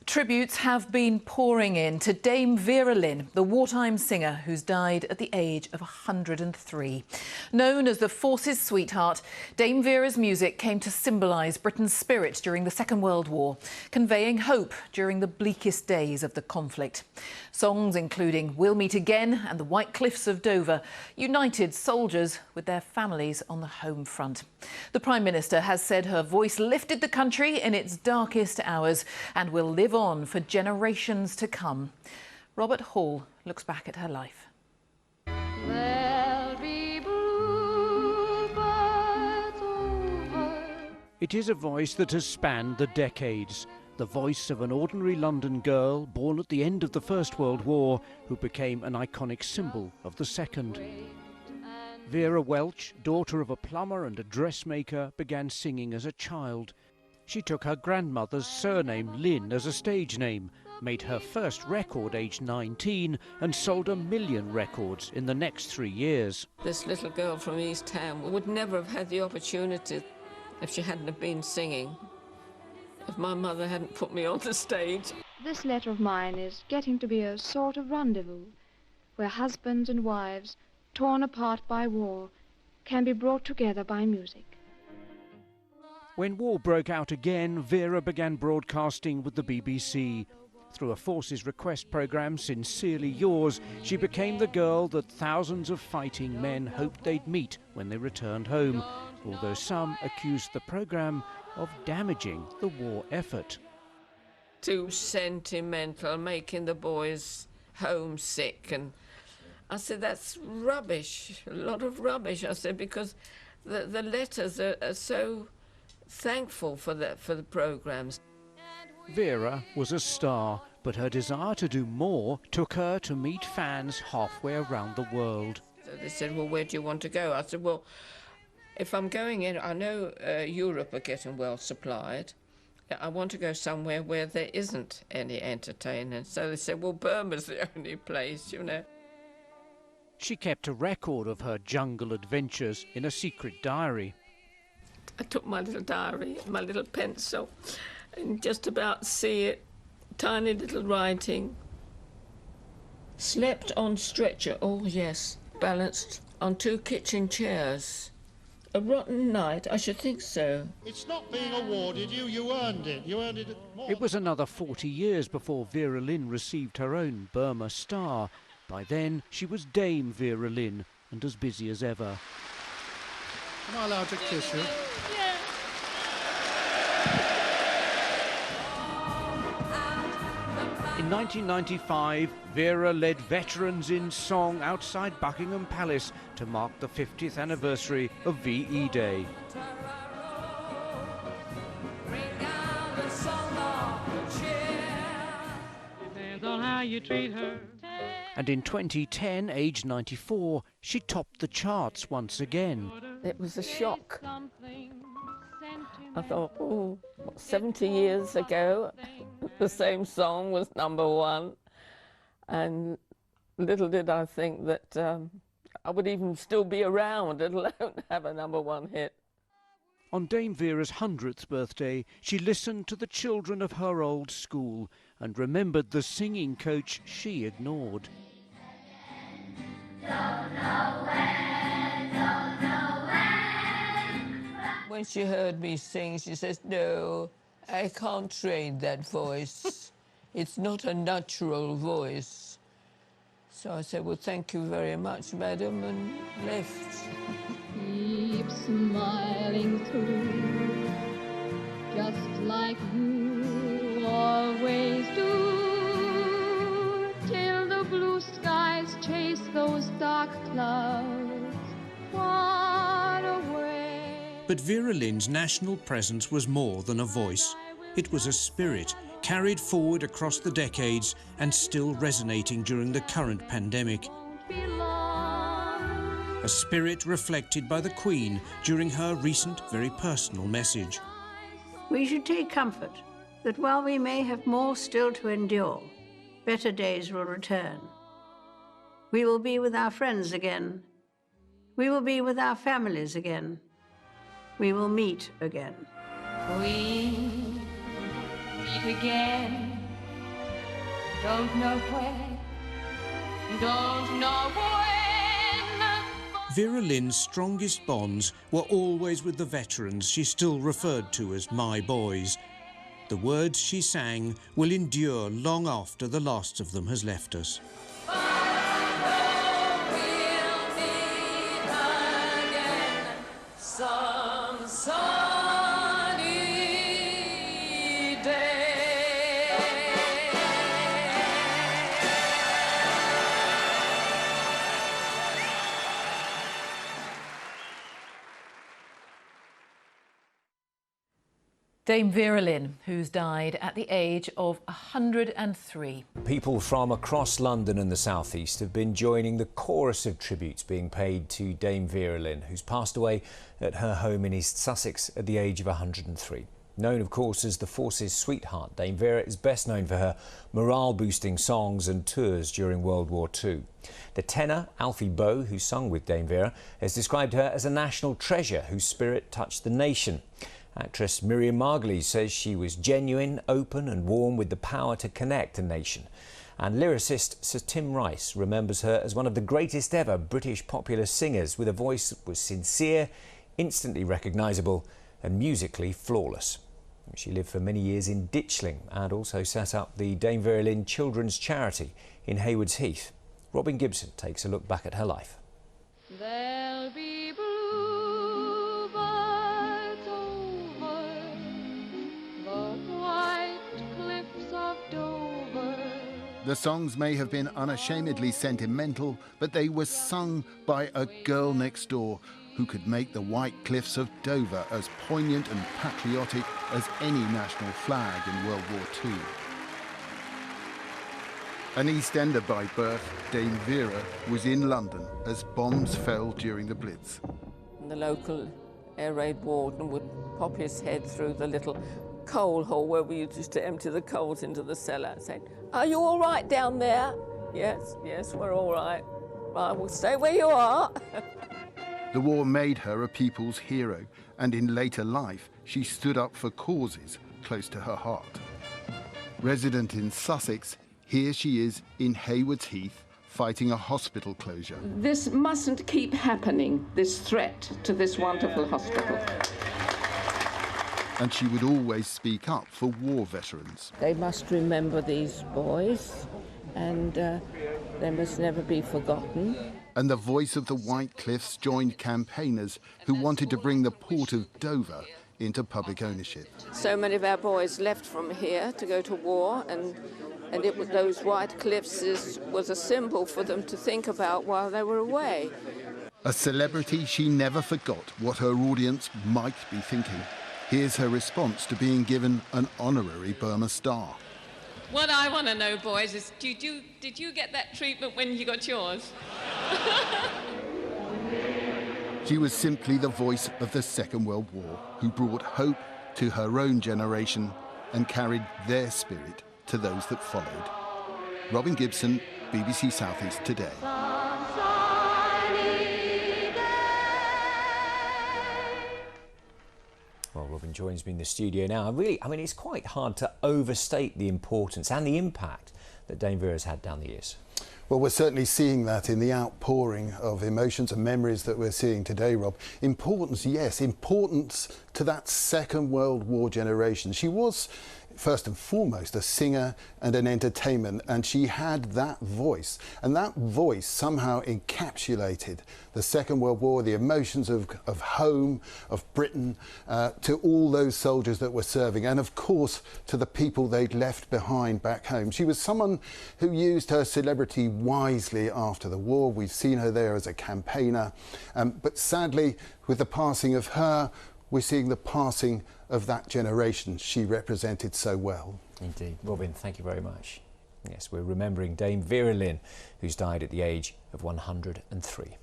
Tributes have been pouring in to Dame Vera Lynn, the wartime singer who's died at the age of 103. Known as the Forces' sweetheart, Dame Vera's music came to symbolise Britain's spirit during the Second World War, conveying hope during the bleakest days of the conflict. Songs including We'll Meet Again and The White Cliffs of Dover united soldiers with their families on the home front. The Prime Minister has said her voice lifted the country in its darkest hours and will live on for generations to come. Robert Hall looks back at her life. There'll be bluebirds over. It is a voice that has spanned the decades. The voice of an ordinary London girl born at the end of the First World War who became an iconic symbol of the Second. Vera Welch, daughter of a plumber and a dressmaker, began singing as a child. She took her grandmother's surname, Lynn, as a stage name, made her first record aged 19 and sold 1 million records in the next 3 years. This little girl from East Town would never have had the opportunity if she hadn't have been singing, if my mother hadn't put me on the stage. This letter of mine is getting to be a sort of rendezvous where husbands and wives, torn apart by war, can be brought together by music. When war broke out again, Vera began broadcasting with the BBC. Through a Forces Request programme, Sincerely Yours, she became the girl that thousands of fighting men hoped they'd meet when they returned home, although some accused the programme of damaging the war effort. Too sentimental, making the boys homesick, and I said, that's rubbish, a lot of rubbish, I said, because the letters are so thankful for the programmes. Vera was a star, but her desire to do more took her to meet fans halfway around the world. So they said, well, where do you want to go? I said, well, if I'm going in, I know Europe are getting well supplied. I want to go somewhere where there isn't any entertainment. So they said, well, Burma's the only place, you know. She kept a record of her jungle adventures in a secret diary. I took my little diary, my little pencil, and just about see it, tiny little writing. Slept on stretcher, oh yes, balanced on 2 kitchen chairs. A rotten night, I should think so. It's not being awarded you earned it. You earned it more. It was another 40 years before Vera Lynn received her own Burma star. By then, she was Dame Vera Lynn and as busy as ever. Am I allowed to kiss you? In 1995, Vera led veterans in song outside Buckingham Palace to mark the 50th anniversary of VE Day. And in 2010, aged 94, she topped the charts once again. It was a shock. I thought, oh, 70 years ago, the same song was #1. And little did I think that I would even still be around, let alone have a #1 hit. On Dame Vera's 100th birthday, she listened to the children of her old school and remembered the singing coach she ignored. When she heard me sing, she says, no, I can't train that voice. It's not a natural voice. So I said, well, thank you very much, madam, and left. Keep smiling through, just like you always do, till the blue skies chase those dark clouds far away. But Vera Lynn's national presence was more than a voice. It was a spirit, carried forward across the decades and still resonating during the current pandemic. A spirit reflected by the Queen during her recent, very personal message. We should take comfort that while we may have more still to endure, better days will return. We will be with our friends again. We will be with our families again. We will meet again. We meet again Don't know where, don't know when. Vera Lynn's strongest bonds were always with the veterans she still referred to as my boys. The words she sang will endure long after the last of them has left us. Dame Vera Lynn, who's died at the age of 103. People from across London and the South East have been joining the chorus of tributes being paid to Dame Vera Lynn, who's passed away at her home in East Sussex at the age of 103. Known, of course, as the Force's sweetheart, Dame Vera is best known for her morale-boosting songs and tours during World War II. The tenor, Alfie Boe, who sung with Dame Vera, has described her as a national treasure whose spirit touched the nation. Actress Miriam Margolyes says she was genuine, open and warm with the power to connect a nation. And lyricist Sir Tim Rice remembers her as one of the greatest ever British popular singers, with a voice that was sincere, instantly recognisable and musically flawless. She lived for many years in Ditchling and also set up the Dame Vera Lynn Children's Charity in Haywards Heath. Robin Gibson takes a look back at her life. There'll be bluebirds over the white cliffs of Dover. The songs may have been unashamedly sentimental, but they were sung by a girl next door who could make the white cliffs of Dover as poignant and patriotic as any national flag in World War II. An East Ender by birth, Dame Vera was in London as bombs fell during the Blitz. The local air raid warden would pop his head through the little coal hole where we used to empty the coals into the cellar, saying, "Are you all right down there?" "Yes, yes, we're all right." "Right, well, stay where you are." The war made her a people's hero, and in later life, she stood up for causes close to her heart. Resident in Sussex, here she is in Haywards Heath, fighting a hospital closure. This mustn't keep happening, this threat to this wonderful hospital. And she would always speak up for war veterans. They must remember these boys, and they must never be forgotten. And the voice of the White Cliffs joined campaigners who wanted to bring the port of Dover into public ownership. So many of our boys left from here to go to war, and it was those White Cliffs was a symbol for them to think about while they were away. A celebrity she never forgot what her audience might be thinking. Here's her response to being given an honorary Burma Star. What I want to know, boys, is did you get that treatment when you got yours? She was simply the voice of the Second World War, who brought hope to her own generation and carried their spirit to those that followed. Robin Gibson, BBC South East Today. Well, Robin joins me in the studio now. Really, I mean, it's quite hard to overstate the importance and the impact that Dame Vera's had down the years. Well, we're certainly seeing that in the outpouring of emotions and memories that we're seeing today, Rob. Importance, yes, importance to that Second World War generation. She was, first and foremost, a singer and an entertainer, and she had that voice. And that voice somehow encapsulated the Second World War, the emotions of home, of Britain, to all those soldiers that were serving, and of course to the people they'd left behind back home. She was someone who used her celebrity wisely after the war. We've seen her there as a campaigner, but sadly, with the passing of her, we're seeing the passing of that generation she represented so well. Indeed. Robin, thank you very much. Yes, we're remembering Dame Vera Lynn, who's died at the age of 103.